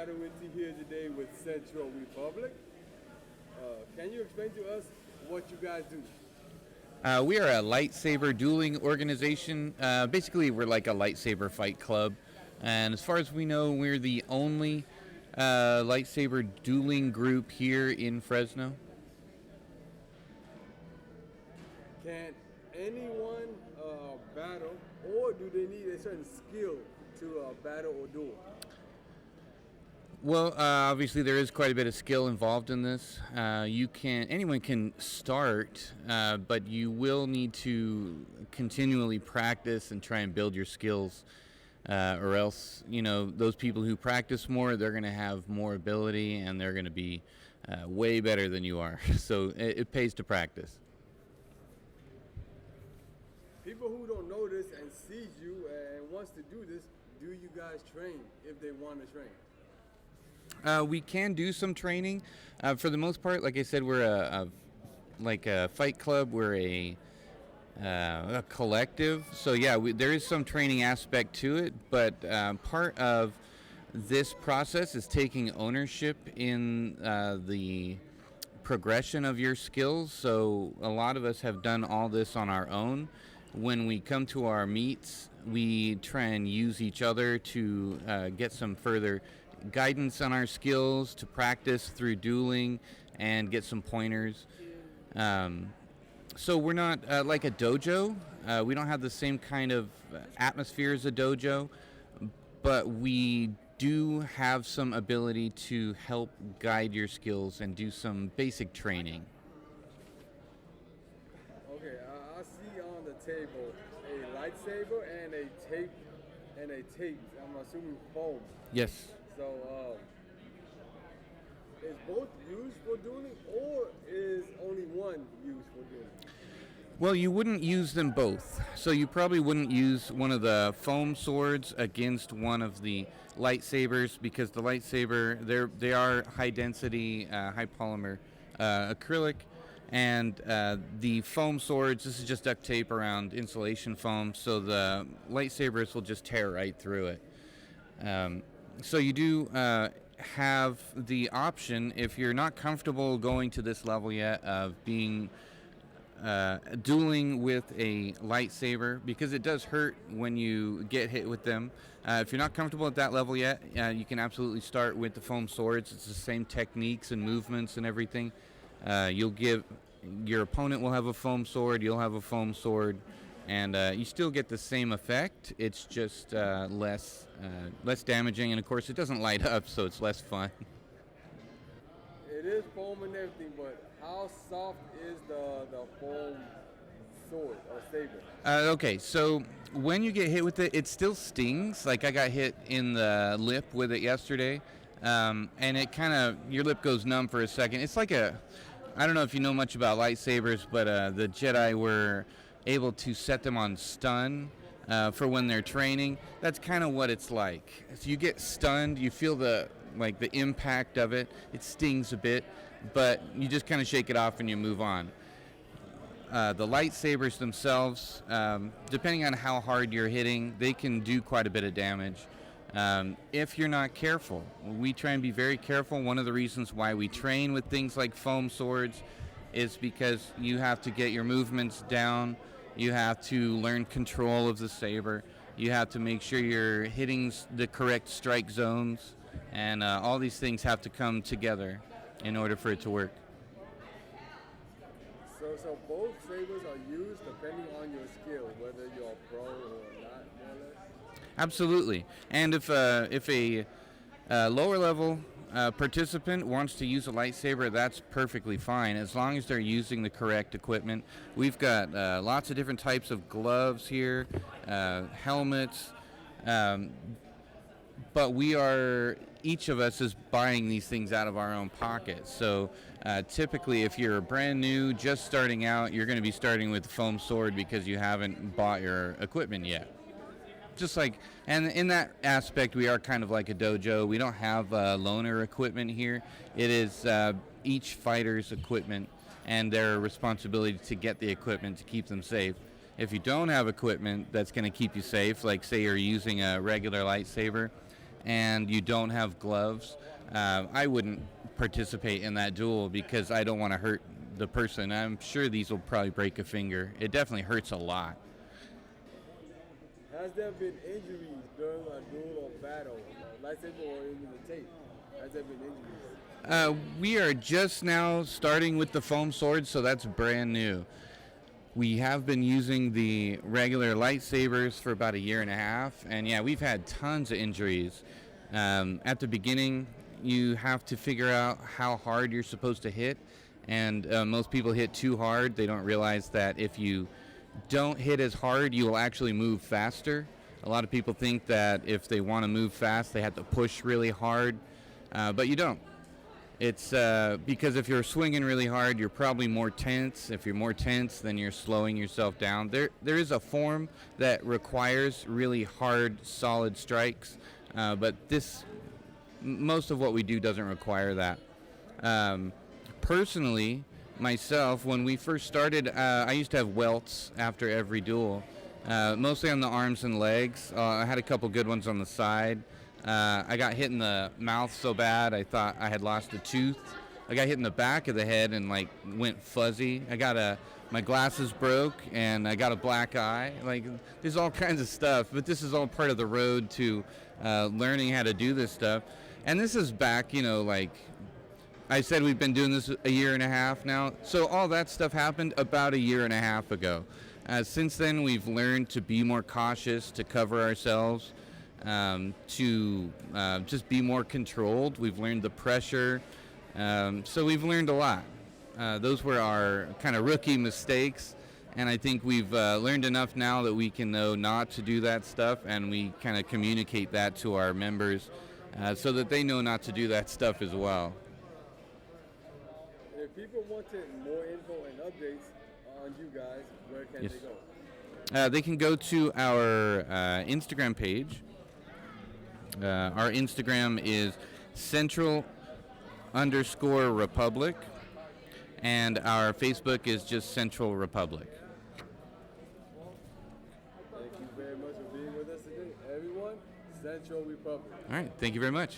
shaddoeENT here today with Central Republic. Can you explain to us what you guys do? We are a lightsaber dueling organization. Basically, we're like a lightsaber fight club. And as far as we know, we're the only lightsaber dueling group here in Fresno. Can anyone battle, or do they need a certain skill to battle or duel? Well, obviously there is quite a bit of skill involved in this. Anyone can start, but you will need to continually practice and try and build your skills, or else, those people who practice more, they're going to have more ability and they're going to be way better than you are. So it pays to practice. People who don't know this and sees you and wants to do this, do you guys train if they want to train? We can do some training. For the most part, like I said, we're a fight club. We're a collective. So yeah, there is some training aspect to it, but part of this process is taking ownership in the progression of your skills. So a lot of us have done all this on our own. When we come to our meets, we try and use each other to get some further guidance on our skills, to practice through dueling and get some pointers. So we're not like a dojo. We don't have the same kind of atmosphere as a dojo, but we do have some ability to help guide your skills and do some basic training. Okay, I see on the table a lightsaber and a tape. I'm assuming foam. Yes. So, is both used for dueling, or is only one used for dueling? Well, you wouldn't use them both. So you probably wouldn't use one of the foam swords against one of the lightsabers, because the lightsaber, they are high density, high polymer acrylic, and the foam swords, this is just duct tape around insulation foam, so the lightsabers will just tear right through it. So you do have the option, if you're not comfortable going to this level yet, of being dueling with a lightsaber, because it does hurt when you get hit with them. If you're not comfortable at that level yet, you can absolutely start with the foam swords. It's the same techniques and movements and everything. Your opponent will have a foam sword, you'll have a foam sword, and you still get the same effect. It's just less damaging, and of course it doesn't light up, so it's less fun. It is foam and everything, but how soft is the foam sword or saber? Okay, so when you get hit with it, it still stings. Like I got hit in the lip with it yesterday, and it kind of, your lip goes numb for a second. It's like I don't know if you know much about lightsabers, but the Jedi were able to set them on stun for when they're training. That's kind of what it's like. So you get stunned, you feel the impact of it. It stings a bit, but you just kind of shake it off and you move on. The lightsabers themselves, depending on how hard you're hitting, they can do quite a bit of damage. If you're not careful, we try and be very careful. One of the reasons why we train with things like foam swords is because you have to get your movements down. You have to learn control of the saber. You have to make sure you're hitting the correct strike zones, and all these things have to come together in order for it to work. So both sabers are used depending on your skill, whether you're a pro or not, more or less? Absolutely. And if a lower level participant wants to use a lightsaber, that's perfectly fine, as long as they're using the correct equipment. We've got lots of different types of gloves here, helmets, but each of us is buying these things out of our own pocket. So typically, if you're brand new, just starting out, you're going to be starting with the foam sword because you haven't bought your equipment yet. Just like, and in that aspect, we are kind of like a dojo. We don't have loaner equipment here. It is each fighter's equipment and their responsibility to get the equipment to keep them safe. If you don't have equipment that's going to keep you safe, like say you're using a regular lightsaber, and you don't have gloves, I wouldn't participate in that duel because I don't want to hurt the person. I'm sure these will probably break a finger. It definitely hurts a lot. Has there been injuries during a duel or battle, lightsaber or even the tape? Has there been injuries? We are just now starting with the foam swords, so that's brand new. We have been using the regular lightsabers for about a year and a half, and yeah, we've had tons of injuries. At the beginning, you have to figure out how hard you're supposed to hit, and most people hit too hard. They don't realize that if you don't hit as hard, you will actually move faster. A lot of people think that if they want to move fast, they have to push really hard, but you don't. It's because if you're swinging really hard, you're probably more tense. If you're more tense, then you're slowing yourself down. There is a form that requires really hard, solid strikes, but most of what we do doesn't require that. Personally, myself, when we first started, I used to have welts after every duel, mostly on the arms and legs. I had a couple good ones on the side. I got hit in the mouth so bad I thought I had lost a tooth. I got hit in the back of the head and went fuzzy. My glasses broke and I got a black eye. There's all kinds of stuff, but this is all part of the road to learning how to do this stuff. And this is back, I said we've been doing this a year and a half now. So all that stuff happened about a year and a half ago. Since then, we've learned to be more cautious, to cover ourselves, to just be more controlled. We've learned the pressure. So we've learned a lot. Those were our kind of rookie mistakes. And I think we've learned enough now that we can know not to do that stuff. And we kind of communicate that to our members so that they know not to do that stuff as well. If people wanted more info and updates on you guys, where can they go? They can go to our Instagram page. Our Instagram is Central_Republic, and our Facebook is just Central Republic. Thank you very much for being with us today, everyone. Central Republic. All right, thank you very much.